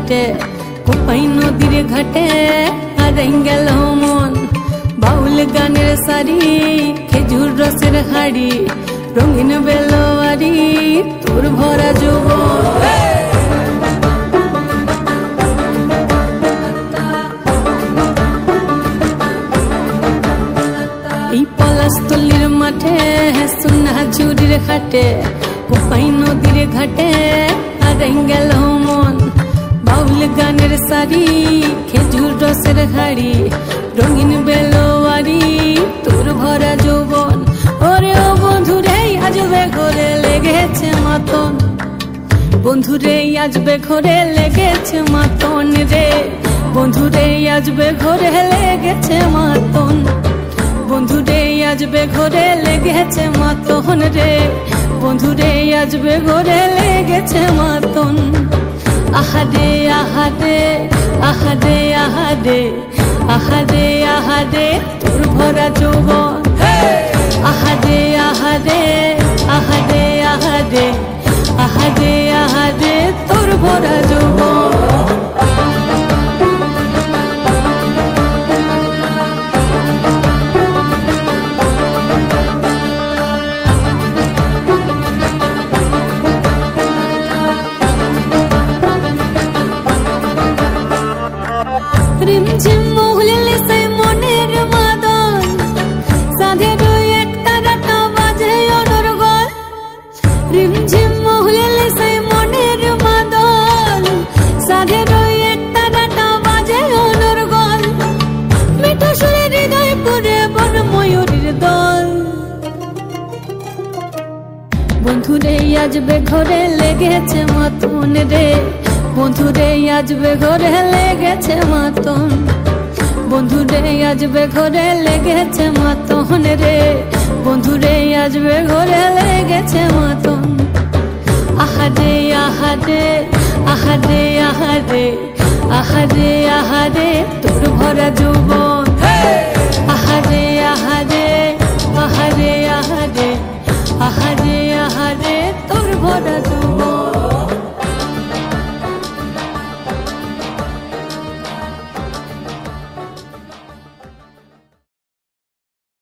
হাটে কোপাই নদীর ঘাটে হারাই গেল মন বাউল গানের সারি খেজুর রসের হাড়ি রঙিন বেলোয়ারি তোর ভরা যৌবন এই পলাশতলির মাঠে সোনা ঝুরির ঘাটে কোপাই নদীর ঘাটে হারাই গেল মন বাউল গানের সারি খেজুর রসের হাড়ি রঙিন বেলোয়ারি তোর ভরা যৌবন ওরে ও বন্ধুরে আজবে ঘরে লেগেছে মাতন বন্ধুরে আজবে ঘরে লেগেছে মাতন রে বন্ধুরে আজবে ঘরে লেগেছে মাতন বন্ধুরে আজবে ঘরে লেগেছে মাতন রে বন্ধুরে আজবে ঘরে লেগেছে মাতন আহারে আহারে আহারে আহারে আহারে আহারে তোর ভরা যৌবন আহারে আহারে আহারে আহারে আহারে আহারে তোর ভরা যৌবন রিমঝিম মহুলিলে সে মনের মাদন সাধের এক তারাটা বাজে অনর্গল রিমঝিম মহুলিলে সে মনের মাদন সাধের এক তারাটা বাজে অনর্গল মিঠা সুরে হৃদয় পুরে বন ময়ূরীর দল বন্ধুরে আজবে ঘরে লেগেছে মাতন রে বন্ধুরে আজবে ঘরে লেগেছে মাতন বন্ধুরে আজবে ঘরে লেগেছে মাতন রে বন্ধুরে আজবে ঘরে লেগেছে মাতন আহারে আহারে আহারে আহারে আহারে আহারে তোর ভরা যৌবন